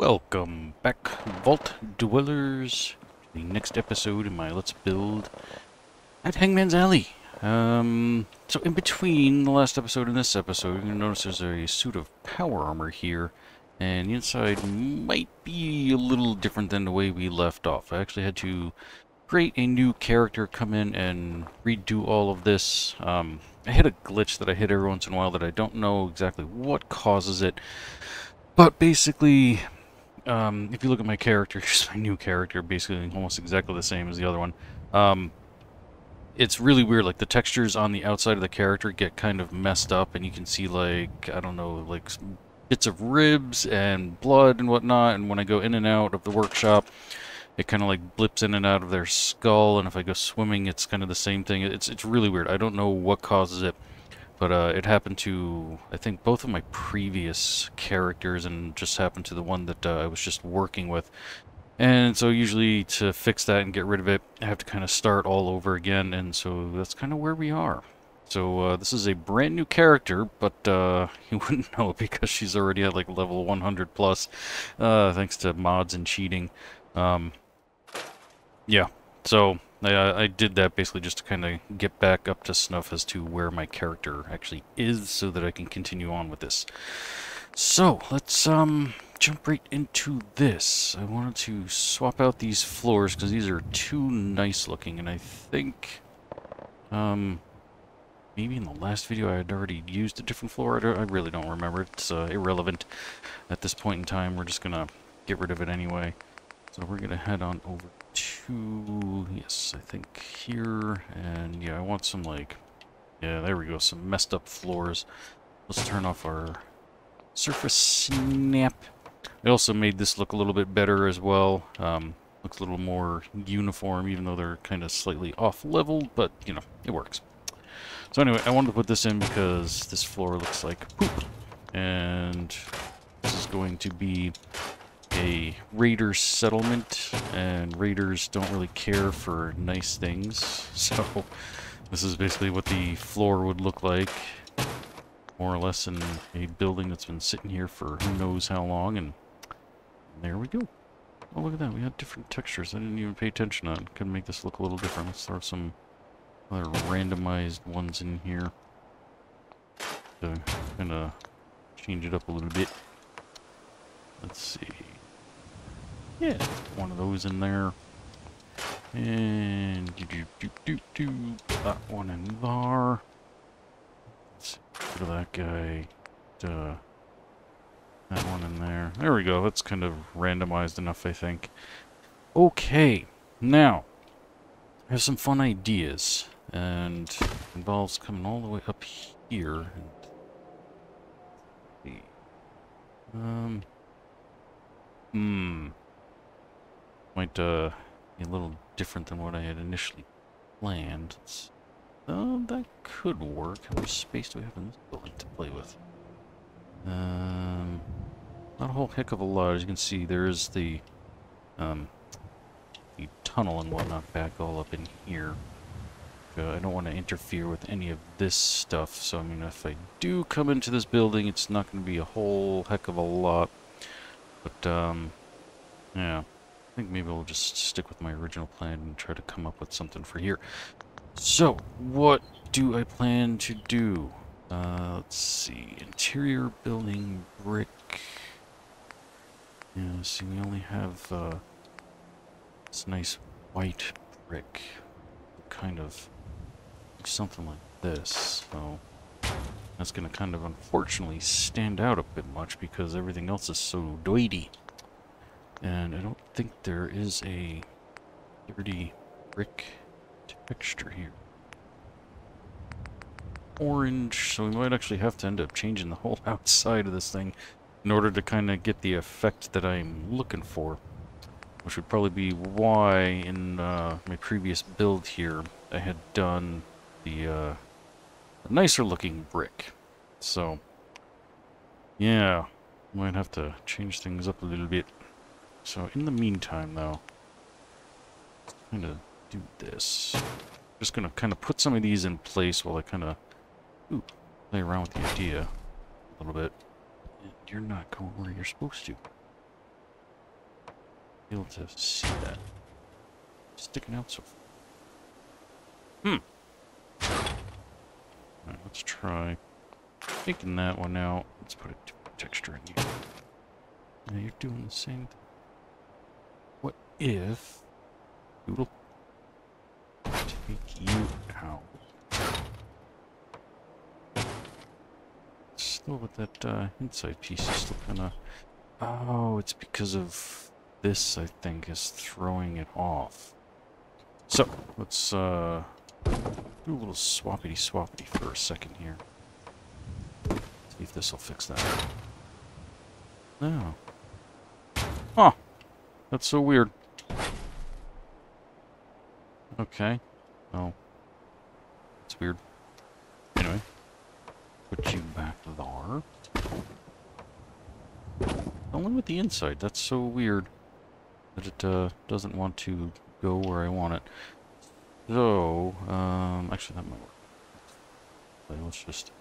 Welcome back, Vault Dwellers, to the next episode in my Let's Build at Hangman's Alley. So in between the last episode and this episode, you're going to notice there's a suit of power armor here, and the inside might be a little different than the way we left off. I actually had to create a new character, come in and redo all of this. I hit a glitch that I hit every once in a while that I don't know exactly what causes it, but basically... if you look at my character, just my new character, basically almost exactly the same as the other one. It's really weird, like the textures on the outside of the character get kind of messed up, and you can see, like, I don't know, like bits of ribs and blood and whatnot, and when I go in and out of the workshop, it kind of like blips in and out of their skull, and if I go swimming, it's kind of the same thing. It's really weird. I don't know what causes it. But it happened to, I think, both of my previous characters, and just happened to the one that I was just working with. And so usually to fix that and get rid of it, I have to kind of start all over again, and so that's kind of where we are. So this is a brand new character, but you wouldn't know because she's already at like level 100 plus, thanks to mods and cheating. Yeah, so... I did that basically just to kind of get back up to snuff as to where my character actually is so that I can continue on with this. So, let's jump right into this. I wanted to swap out these floors because these are too nice looking, and I think maybe in the last video I had already used a different floor. I really don't remember. It's irrelevant at this point in time. We're just going to get rid of it anyway. So we're going to head on over to, yes, I think here, and yeah, I want some, like, yeah, there we go, some messed up floors. Let's turn off our surface snap. I also made this look a little bit better as well. Looks a little more uniform, even though they're kind of slightly off level, but, you know, it works. So anyway, I wanted to put this in because this floor looks like poop, and this is going to be a raider settlement, and raiders don't really care for nice things, so this is basically what the floor would look like, more or less, in a building that's been sitting here for who knows how long, and there we go. Oh, look at that, we had different textures. I didn't even pay attention to that. Could make this look a little different. Let's throw some other randomized ones in here to kind of change it up a little bit. Let's see. Yeah, one of those in there. And that one in there. Let's go to that guy. That one in there. There we go. That's kind of randomized enough, I think. Okay, now I have some fun ideas, and it involves coming all the way up here. Might be a little different than what I had initially planned. That could work. How much space do we have in this building to play with? Not a whole heck of a lot. As you can see, there is the tunnel and whatnot back all up in here. I don't want to interfere with any of this stuff, so I mean, if I do come into this building, it's not going to be a whole heck of a lot. But, yeah. I think maybe I'll just stick with my original plan and try to come up with something for here. So, what do I plan to do? Let's see. Interior building brick. Yeah, see, we only have this nice white brick. Kind of something like this. So, that's going to kind of unfortunately stand out a bit much because everything else is so doity. And I don't think there is a dirty brick texture here. Orange, so we might actually have to end up changing the whole outside of this thing in order to kind of get the effect that I'm looking for. Which would probably be why in my previous build here I had done the nicer looking brick. So, yeah, might have to change things up a little bit. So in the meantime, though, I'm going to do this. Just going to kind of put some of these in place while I kind of play around with the idea a little bit. And you're not going where you're supposed to. be able to see that. Sticking out so far. Alright, let's try taking that one out. Let's put a different texture in here. Now you're doing the same thing. What if Doodle take you out? Still with that inside piece is still kinda... Oh, it's because of this, I think, is throwing it off. So, let's do a little swappity-swappity for a second here. See if this will fix that. No. Huh. That's so weird. Okay. Oh. It's weird. Anyway. Put you back there. Only with the inside. That's so weird. That it doesn't want to go where I want it. So, actually that might work. Okay, let's just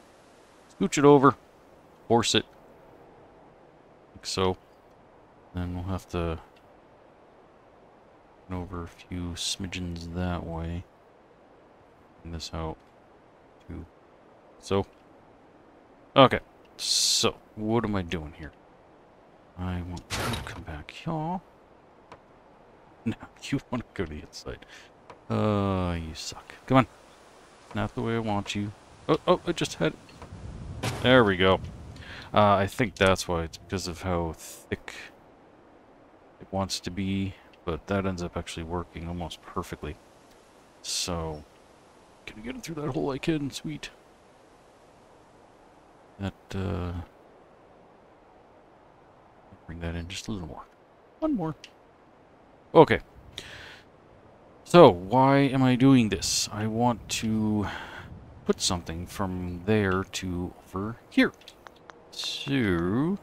scooch it over. Force it. Like so. Then we'll have to run over a few smidgens that way. And this out too. So. Okay. So, what am I doing here? I want you to come back here. No, you want to go to the inside. You suck. Come on. Not the way I want you. Oh, I just had it. There we go. I think that's why. It's because of how thick it wants to be, but that ends up actually working almost perfectly. So, can I get it through that hole? I can. Sweet. That, bring that in just a little more. One more. Okay. So, why am I doing this? I want to put something from there to over here. So,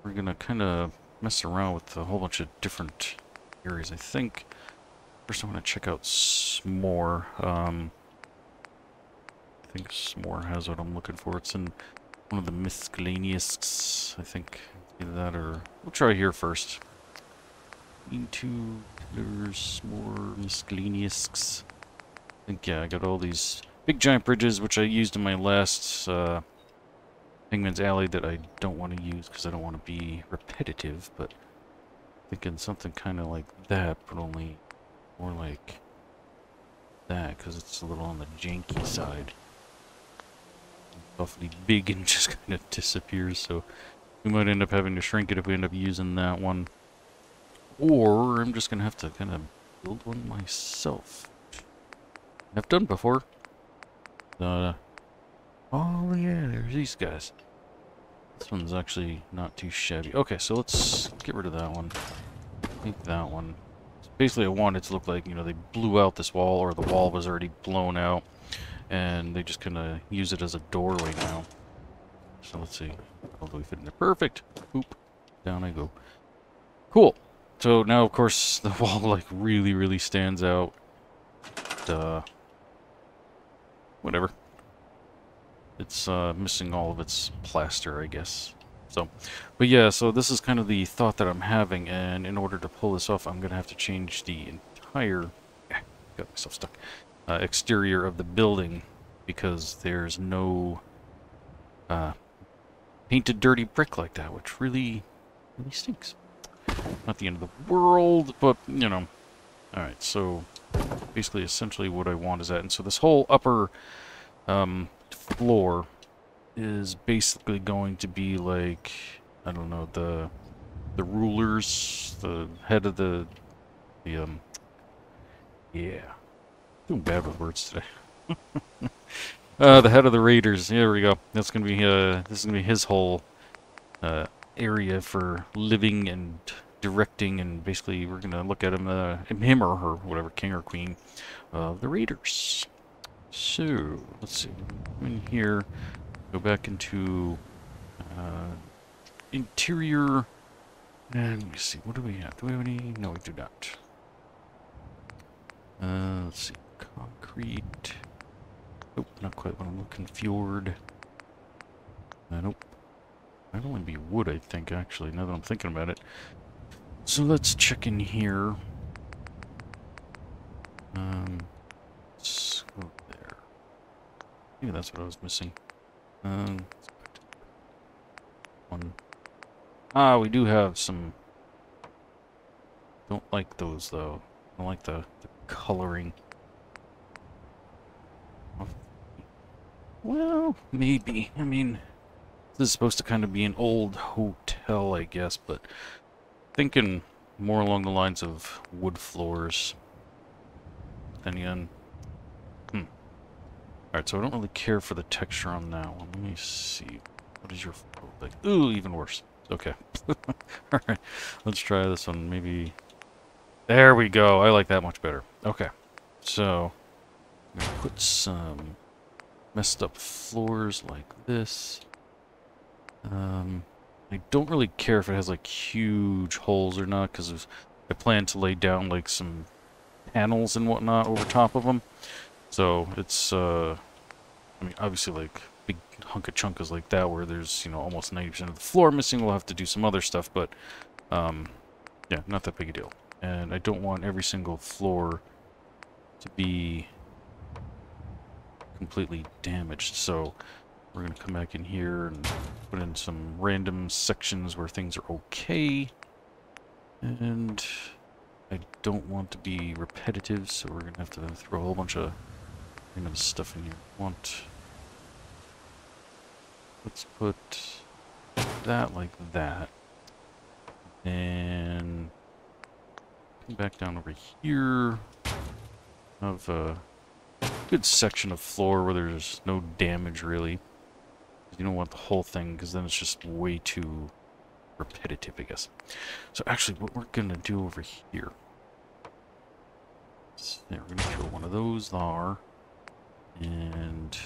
we're gonna kind of mess around with a whole bunch of different areas, I think. First, I want to check out S.C.R.A.P. I think S.C.R.A.P has what I'm looking for. It's in one of the miscellaneous, I think. Either that or... We'll try here first. Into there's more miscellaneous. I think, yeah, I got all these big giant bridges, which I used in my last Hangman's Alley that I don't want to use because I don't want to be repetitive, but thinking something kind of like that, but only more like that because it's a little on the janky side. Awfully big and just kind of disappears, so we might end up having to shrink it if we end up using that one. Or I'm just going to have to kind of build one myself. I've done before. Oh yeah, there's these guys. This one's actually not too shabby. Okay, so let's get rid of that one. Make that one. So basically I want it to look like, you know, they blew out this wall, or the wall was already blown out. And they just kind of use it as a doorway now. So let's see. How do we fit in there? Perfect! Oop. Down I go. Cool. So now, of course, the wall, like, really, really stands out. Whatever. It's, missing all of its plaster, I guess. So, but yeah, so this is kind of the thought that I'm having, and in order to pull this off, I'm going to have to change the entire... got myself stuck. Exterior of the building, because there's no painted dirty brick like that, which really stinks. Not the end of the world, but you know. Alright, so basically essentially what I want is that, and so this whole upper floor is basically going to be like, I don't know, the rulers, the head of the yeah. Doing bad with words today. The head of the Raiders. There we go. That's gonna be this is gonna be his whole area for living and directing, and basically we're gonna look at him or her, whatever, king or queen of the Raiders. So let's see. I'm in here. Go back into interior, and let me see. What do we have? Do we have any? No, we do not. Let's see. Concrete. Oh, not quite what I'm looking for. Nope. That'd only be wood, I think, actually, now that I'm thinking about it. So let's check in here. Let's go there. Maybe that's what I was missing. One. Ah, we do have some. Don't like those though. I don't like the coloring. Well, maybe. I mean, this is supposed to kind of be an old hotel, I guess, but thinking more along the lines of wood floors. Then again, Alright, so I don't really care for the texture on that one. Let me see. What is your floor like? Ooh, even worse. Okay. Alright, let's try this one. Maybe. There we go. I like that much better. Okay. So, I'm going to put some messed up floors like this. I don't really care if it has like huge holes or not, because I plan to lay down like some panels and whatnot over top of them. So it's I mean, obviously like big hunk of chunkas like that where there's, you know, almost 90% of the floor missing, we'll have to do some other stuff, but yeah, not that big a deal. And I don't want every single floor to be completely damaged, so we're going to come back in here and put in some random sections where things are okay. And I don't want to be repetitive, so we're going to have to throw a whole bunch of random stuff in here. Let's put that like that. And come back down over here. Have a good section of floor where there's no damage really. You don't want the whole thing, because then it's just way too repetitive, I guess. So actually, what we're gonna do over here, we're gonna throw one of those there, and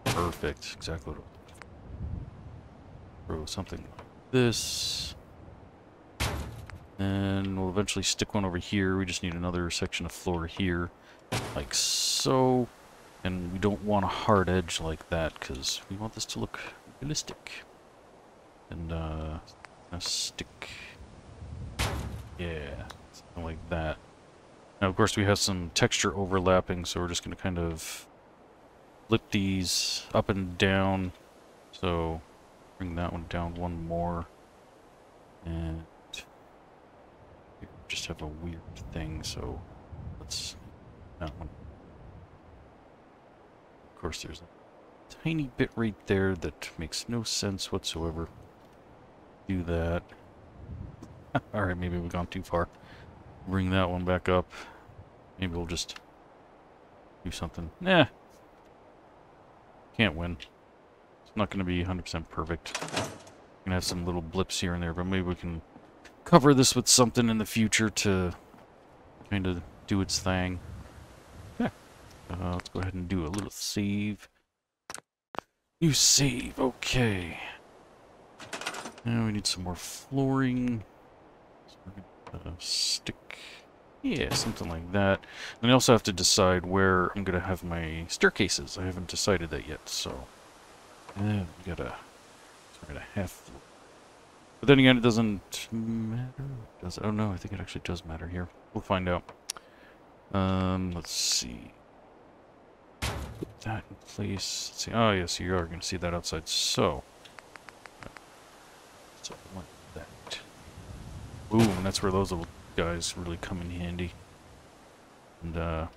perfect, exactly what I'm looking for. Throw something like this, and we'll eventually stick one over here. We just need another section of floor here, like so. And we don't want a hard edge like that, because we want this to look realistic. And, a stick. Yeah, something like that. Now, of course, we have some texture overlapping, so we're just going to kind of flip these up and down. So, bring that one down one more. And just have a weird thing, so let's that one. Of course, there's a tiny bit right there that makes no sense whatsoever. Do that. Alright, maybe we've gone too far. Bring that one back up. Maybe we'll just do something. Nah. Can't win. It's not going to be 100% perfect. We're going to have some little blips here and there, but maybe we can cover this with something in the future to kind of do its thing. Let's go ahead and do a little save. New save, okay. Now we need some more flooring. So we're gonna stick, yeah, something like that. And I also have to decide where I'm gonna have my staircases. I haven't decided that yet, so we gotta start at a half floor. But then again, it doesn't matter. Does it? Oh no, I think it actually does matter here. We'll find out. Let's see. Put that in place. Let's see. Oh, yes, you are going to see that outside. So, like that. Boom, that's where those little guys really come in handy. And, you know,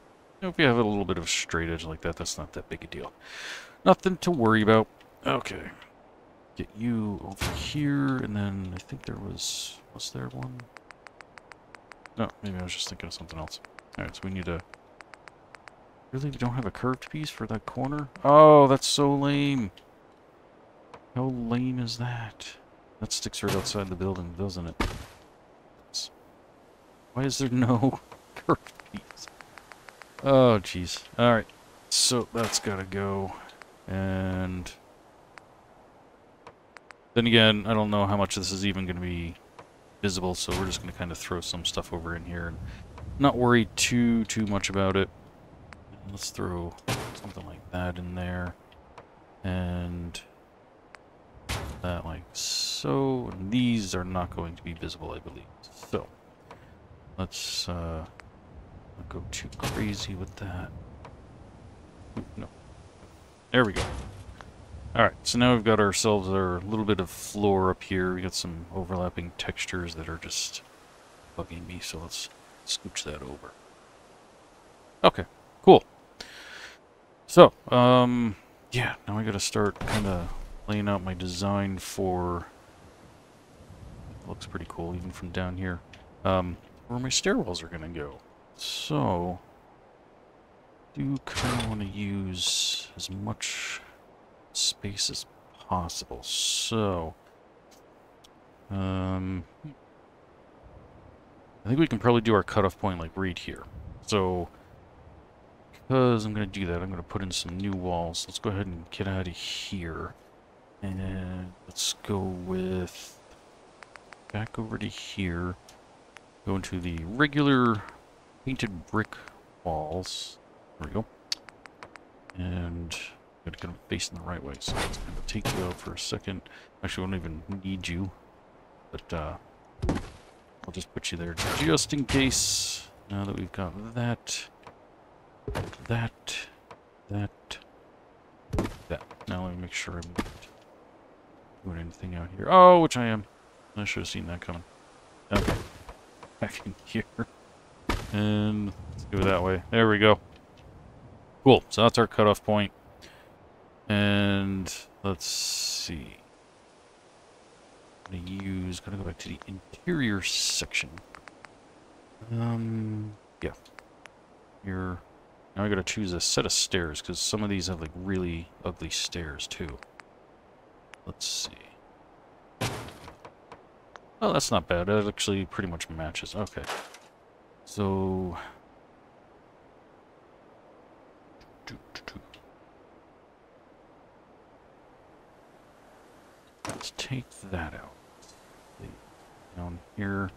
if you have a little bit of straight edge like that, that's not that big a deal. Nothing to worry about. Okay. Get you over here, and then I think there was there one? No, maybe I was just thinking of something else. Alright, so we need a... Really? We don't have a curved piece for that corner? Oh, that's so lame. How lame is that? That sticks right outside the building, doesn't it? Why is there no curved piece? Oh, jeez. Alright. So, that's gotta go. And... then again, I don't know how much this is even going to be visible, so we're just going to kind of throw some stuff over in here and not worry too much about it. Let's throw something like that in there, and that like so. And these are not going to be visible, I believe. So let's not go too crazy with that. Oop, no. There we go. Alright, so now we've got ourselves our little bit of floor up here. We got some overlapping textures that are just bugging me, so let's scooch that over. Okay, cool. So, yeah, now I gotta start kind of laying out my design for... It looks pretty cool, even from down here. Where my stairwells are gonna go. So, do kind of want to use as much space as possible. So, I think we can probably do our cutoff point like right here. So, because I'm going to do that, I'm going to put in some new walls. Let's go ahead and get out of here. And let's go with back over to here. Go into the regular painted brick walls. There we go. And gotta get them facing the right way. So it's going to take you out for a second. Actually, I won't even need you. But I'll just put you there just in case. Now that we've got that. Now let me make sure I'm not doing anything out here. Oh, which I am. I should have seen that coming. Okay. Back in here. And let's go that way. There we go. Cool. So that's our cutoff point. And let's see. I'm gonna go back to the interior section. Yeah. Here. Now I gotta choose a set of stairs, because some of these have like really ugly stairs too. Let's see. Oh, that's not bad. That actually pretty much matches. Okay. So... let's take that out. Down here,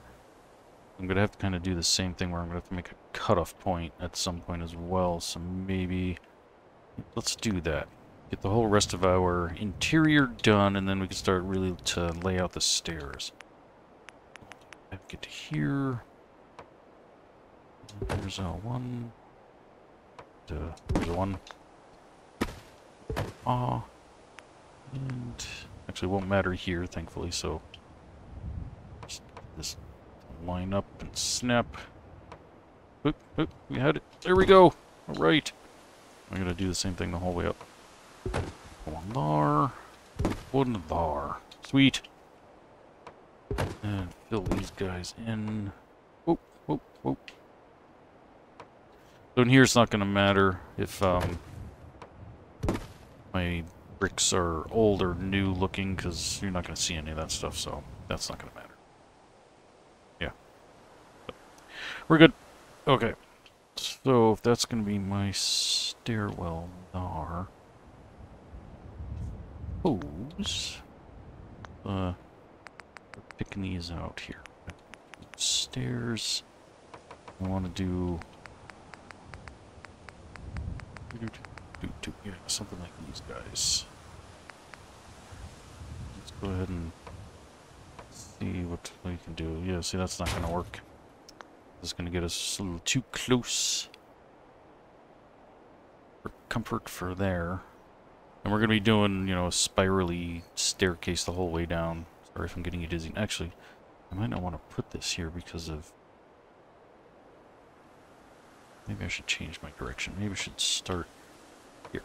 I'm going to have to kind of do the same thing where I'm going to have to make a cutoff point at some point as well. So maybe let's do that. Get the whole rest of our interior done, and then we can start really to lay out the stairs. Get to here. There's our one. There's one. And actually, it won't matter here, thankfully. So just line up and snap. Oop, oop, we had it. There we go. All right. I'm gonna do the same thing the whole way up. One there. Sweet. And fill these guys in. Whoop, whoop, whoop. So in here, it's not going to matter if my bricks are old or new looking, because you're not going to see any of that stuff, so that's not going to matter. Yeah. But we're good. Okay. So if that's going to be my stairwell there. Suppose. Picking these out here. Stairs. I want to do... yeah, something like these guys. Let's go ahead and see what we can do. Yeah, see, that's not going to work. This is going to get us a little too close for comfort for there. And we're going to be doing, you know, a spirally staircase the whole way down. Sorry if I'm getting you dizzy. Actually, I might not want to put this here because of... maybe I should change my direction. Maybe I should start here.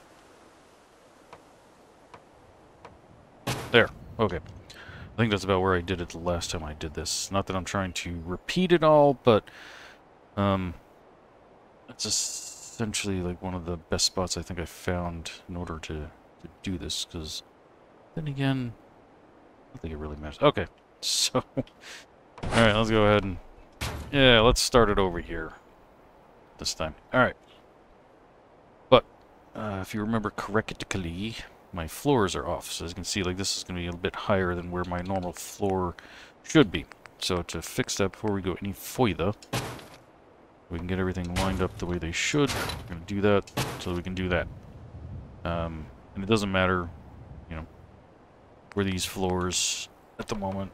There. Okay. I think that's about where I did it the last time I did this. Not that I'm trying to repeat it all, but it's essentially like one of the best spots I think I found in order to do this, because then again, I don't think it really matters. Okay. So, alright, let's go ahead and... yeah, let's start it over here. This time. Alright. But, if you remember correctly, my floors are off. So as you can see, like, this is going to be a little bit higher than where my normal floor should be. So to fix that before we go any further, we can get everything lined up the way they should. We're going to do that so we can do that. And it doesn't matter, you know, where these floors at the moment.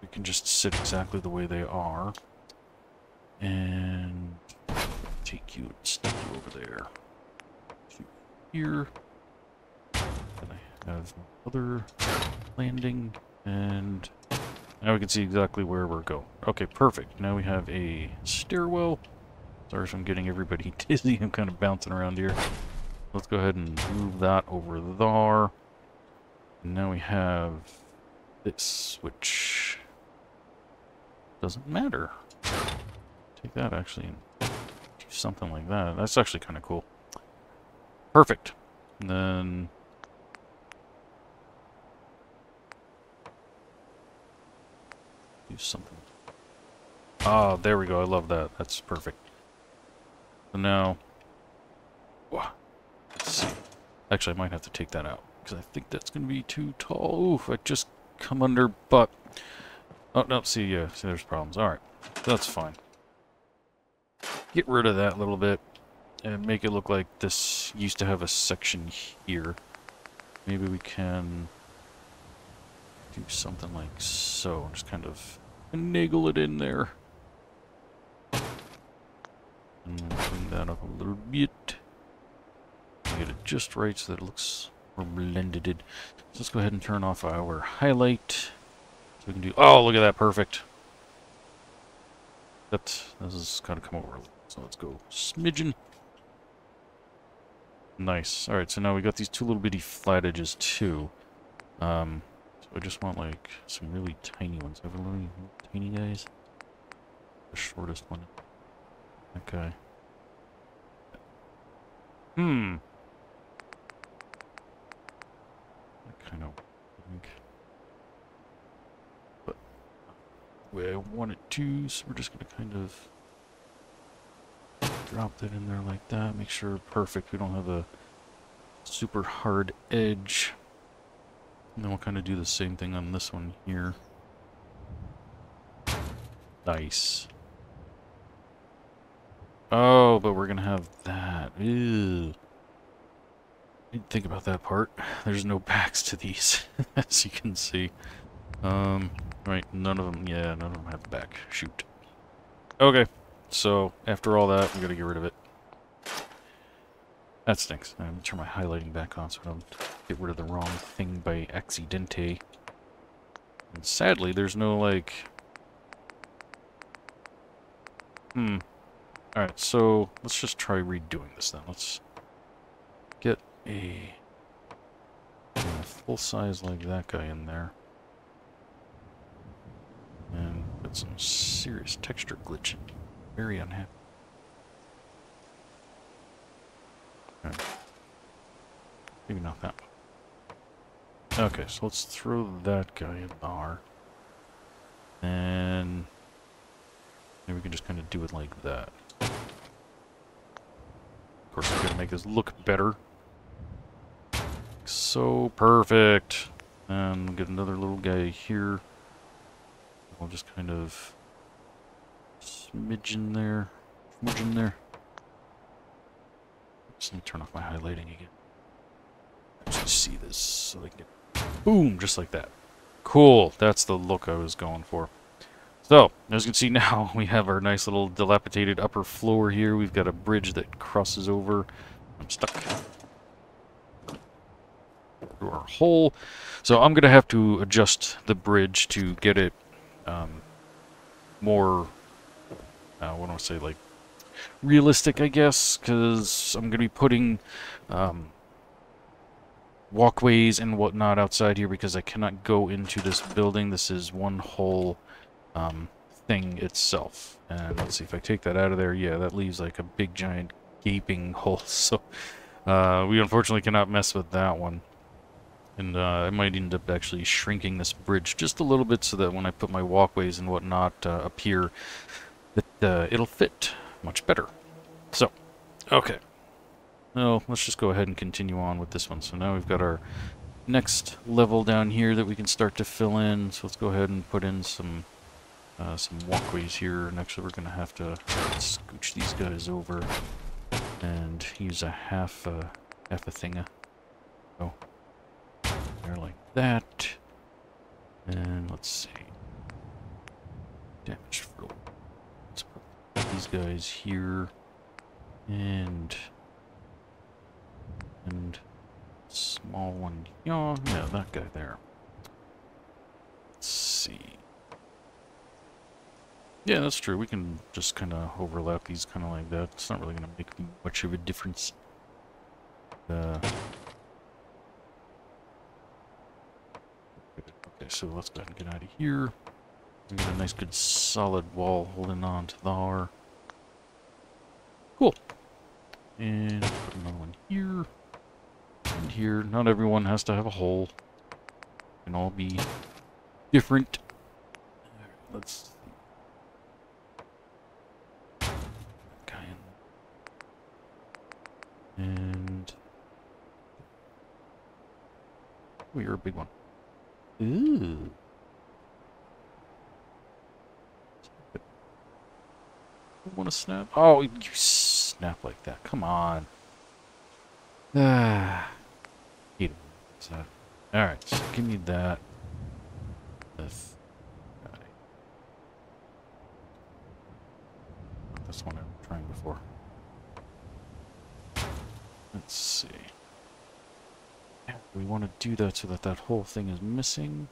We can just sit exactly the way they are. And take you and stick you over there. Here. Then I have other landing, and now we can see exactly where we're going. Okay, perfect. Now we have a stairwell. Sorry if I'm getting everybody dizzy. I'm kind of bouncing around here. Let's go ahead and move that over there. And now we have this, which doesn't matter. Take that actually and do something like that. That's actually kind of cool. Perfect. And then do something. Ah, there we go. I love that. That's perfect. So now, let's see. Actually, I might have to take that out because I think that's going to be too tall. Oof, I just come under, but oh no, see, yeah, see, there's problems. All right, that's fine. Get rid of that little bit and make it look like this used to have a section here. Maybe we can do something like so. Just kind of finagle it in there. And bring that up a little bit. Get it just right so that it looks more blended. So let's go ahead and turn off our highlight. So we can do, oh, look at that, perfect. This is kind of come over. So let's go smidgen. Nice. Alright, so now we got these two little bitty flat edges too. So I just want like some really tiny ones. Have a really tiny guys. The shortest one. Okay. I kind of think. But the way I want it to, so we're just going to kind of drop that in there like that. Make sure perfect. We don't have a super hard edge. And then we'll kind of do the same thing on this one here. Nice. Oh, but we're gonna have that. Ew. Didn't think about that part. There's no backs to these, as you can see. Right, none of them, yeah, none of them have a back. Shoot. Okay, so after all that, we gotta get rid of it. That stinks. I'm gonna turn my highlighting back on so I don't get rid of the wrong thing by accidente. And sadly, there's no, like... Alright, so let's just try redoing this then. Let's get a full size like that guy in there. And put some serious texture glitching. Very unhappy. Okay. Maybe not that one. Okay, so let's throw that guy in there. And maybe we can just kind of do it like that. Of course, I'm gonna make this look better. So perfect. And we'll get another little guy here. I'll just kind of smidge in there. Smidge in there. Just let me turn off my highlighting again. Actually see this so they can get boom, just like that. Cool. That's the look I was going for. So, as you can see now, we have our nice little dilapidated upper floor here. We've got a bridge that crosses over. I'm stuck through our hole. So I'm going to have to adjust the bridge to get it more, what do I say, like, realistic, I guess, because I'm going to be putting walkways and whatnot outside here because I cannot go into this building. This is one whole thing itself. And let's see if I take that out of there. Yeah, that leaves like a big giant gaping hole. So we unfortunately cannot mess with that one. And I might end up actually shrinking this bridge just a little bit so that when I put my walkways and whatnot up here, that it'll fit much better. So, okay. Well, let's just go ahead and continue on with this one. So now we've got our next level down here that we can start to fill in. So let's go ahead and put in some walkways here. And actually, we're going to have to scooch these guys over and use a half a thinga. Oh, there like that. And let's see. Damaged floor. Let's put these guys here. And small one. Yeah, that guy there. Let's see. Yeah, that's true. We can just kind of overlap these kind of like that. It's not really going to make much of a difference. Okay, so let's go ahead and get out of here. We got a nice good solid wall holding on to our... Cool. And put another one here. And here. Not everyone has to have a hole. It can all be different. Alright, let's see. Guy in. And... Oh, you're a big one. Ooh. Want to snap? Oh, you snap like that. Come on. Ah. Alright, so give me that. This one I'm trying before. Let's see. Yeah, we want to do that so that that whole thing is missing.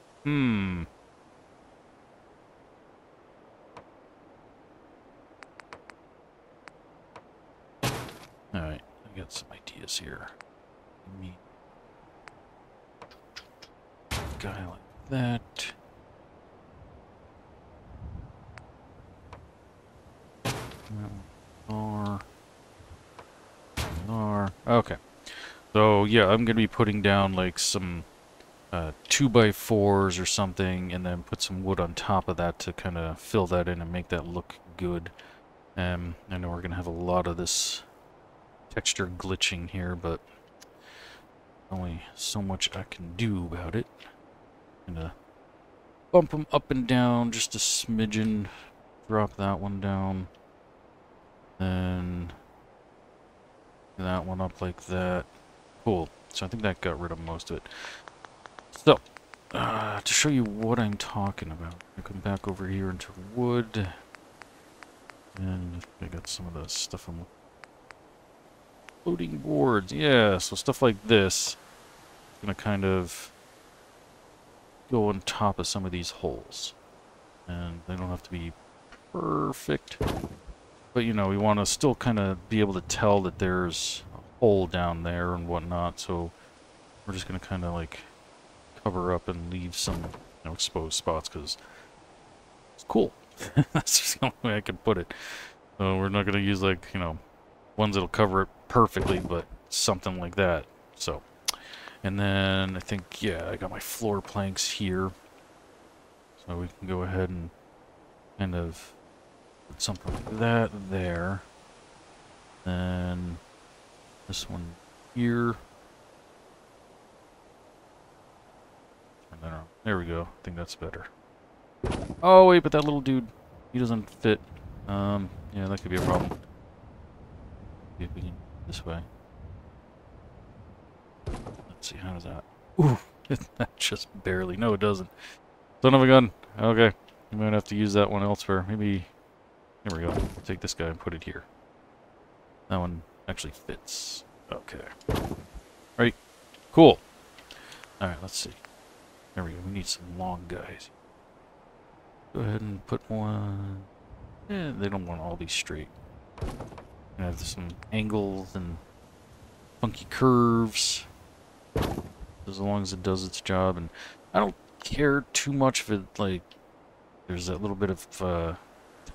Alright, I got some ideas here. Give me a guy like that. Okay. So, yeah, I'm going to be putting down, like, some 2x4s or something, and then put some wood on top of that to kind of fill that in and make that look good. I know we're going to have a lot of this texture glitching here, but only so much I can do about it. Gonna bump them up and down just a smidgen. Drop that one down. Then that one up like that. Cool. So I think that got rid of most of it. So, to show you what I'm talking about, I come back over here into wood. And I got some of the stuff I'm... Floating boards, yeah, so stuff like this. I'm gonna kind of go on top of some of these holes. And they don't have to be perfect. But, you know, we want to still kind of be able to tell that there's a hole down there and whatnot, so we're just going to kind of, like, cover up and leave some, you know, exposed spots, because it's cool. That's just the only way I can put it. So we're not going to use, like, you know, ones that'll cover it perfectly, but something like that. So, and then I think, yeah, I got my floor planks here. So we can go ahead and kind of put something like that there. Then this one here. Turn that around. There we go. I think that's better. Oh wait, but that little dude, he doesn't fit. Yeah, that could be a problem. See if we can this way. Let's see, how does that? Ooh, that just barely. No, it doesn't. Son of a gun. Okay, we might have to use that one elsewhere. Maybe. There we go. Take this guy and put it here. That one actually fits. Okay. Alright, cool. Alright, let's see. There we go. We need some long guys. Go ahead and put one. Yeah, they don't want to all be straight. And have some angles and funky curves. As long as it does its job. And I don't care too much if it, like, there's that little bit of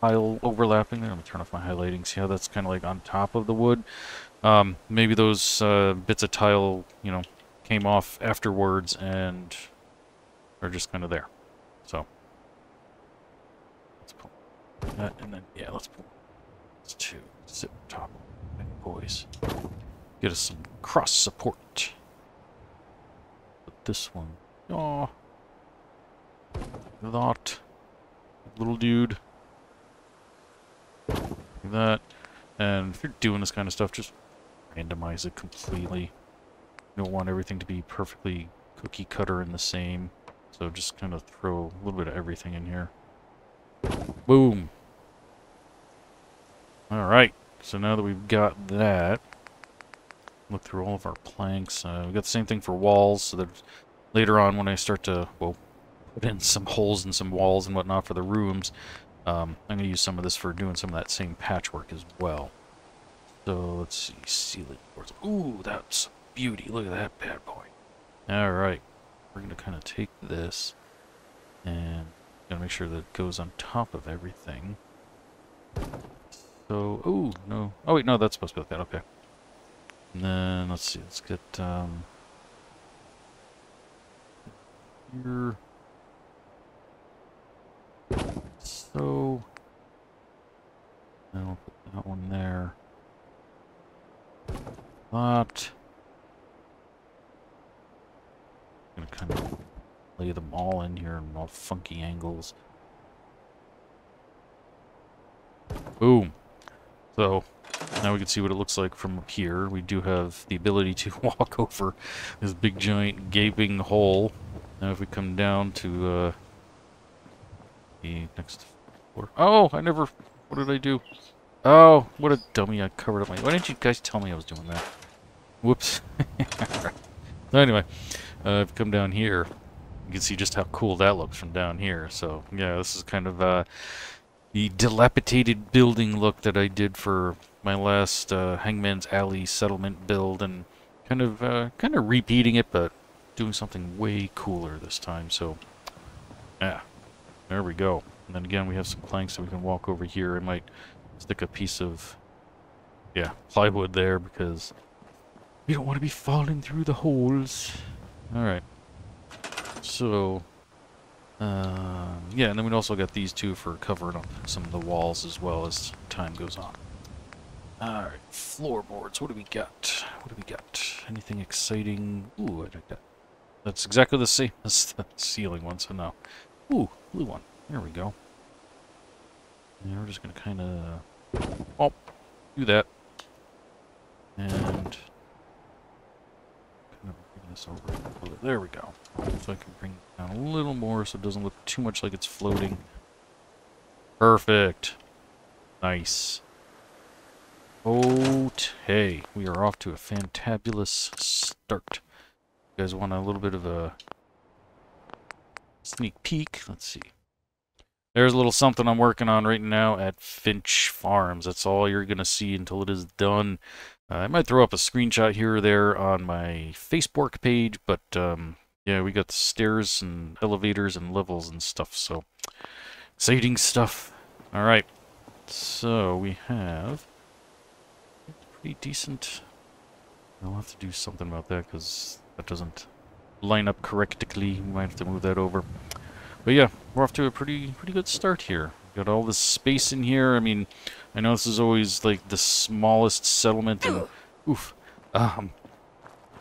tile overlapping there. I'm gonna turn off my highlighting. See how that's kind of like on top of the wood? Maybe those bits of tile, you know, came off afterwards and are just kind of there. So let's pull that, and then yeah, let's pull these two. Sit on top of it, boys. Get us some cross support. Put this one. Oh, that little dude. Like that. And if you're doing this kind of stuff, just randomize it completely. You don't want everything to be perfectly cookie cutter and the same. So just kind of throw a little bit of everything in here. Boom. Alright, so now that we've got that, look through all of our planks. We've got the same thing for walls, so that later on when I start to, well, put in some holes in some walls and whatnot for the rooms, I'm going to use some of this for doing some of that same patchwork as well. So let's see, ceiling boards. Ooh, that's a beauty. Look at that bad boy. Alright, we're going to kind of take this and gotta make sure that it goes on top of everything. So, ooh, no. Oh wait, no, that's supposed to be like that, okay. And then, let's see, let's get, here. So, now we'll put that one there. That. I'm gonna kind of lay them all in here in all funky angles. Boom. So, now we can see what it looks like from up here. We do have the ability to walk over this big giant gaping hole. Now if we come down to the next floor. Oh, I never... What did I do? Oh, what a dummy. I covered up my... Why didn't you guys tell me I was doing that? Whoops. So anyway, if we come down here, you can see just how cool that looks from down here. So, yeah, this is kind of the dilapidated building look that I did for my last Hangman's Alley settlement build, and kind of repeating it, but doing something way cooler this time. So, yeah, there we go. And then again, we have some planks that we can walk over here. I might stick a piece of, yeah, plywood there because we don't want to be falling through the holes. Alright. So, yeah, and then we also got these two for covering up some of the walls as well as time goes on. Alright, floorboards. What do we got? What do we got? Anything exciting? Ooh, I like that. That's exactly the same as the ceiling one, so no. Ooh, blue one. There we go. And we're just going to kind of... Oh, do that. And... kind of bring this over. There we go. So I can bring it down a little more so it doesn't look too much like it's floating. Perfect. Nice. Okay, we are off to a fantabulous start. You guys want a little bit of a sneak peek? Let's see. There's a little something I'm working on right now at Finch Farms. That's all you're going to see until it is done. I might throw up a screenshot here or there on my Facebork page, but yeah, we got stairs and elevators and levels and stuff, so exciting stuff. Alright, so we have pretty decent... I'll have to do something about that because that doesn't line up correctly. We might have to move that over. But yeah, we're off to a pretty good start here. Got all this space in here. I mean, I know this is always like the smallest settlement, and oof,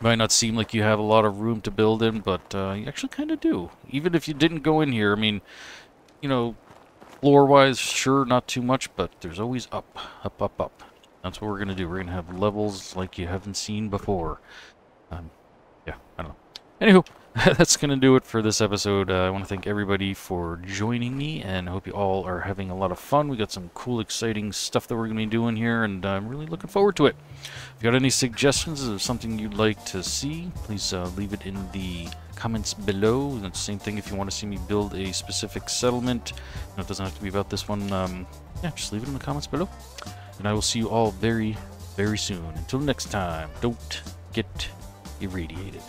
might not seem like you have a lot of room to build in, but you actually kind of do. Even if you didn't go in here, I mean, you know, floor-wise, sure, not too much, but there's always up, up, up, up. That's what we're gonna do. We're gonna have levels like you haven't seen before. Yeah, I don't know. Anywho, that's going to do it for this episode. I want to thank everybody for joining me, and I hope you all are having a lot of fun. We got some cool, exciting stuff that we're going to be doing here, and I'm really looking forward to it. If you got any suggestions of something you'd like to see, please leave it in the comments below. And the same thing if you want to see me build a specific settlement. No, it doesn't have to be about this one. Yeah, just leave it in the comments below. And I will see you all very, very soon. Until next time, don't get irradiated.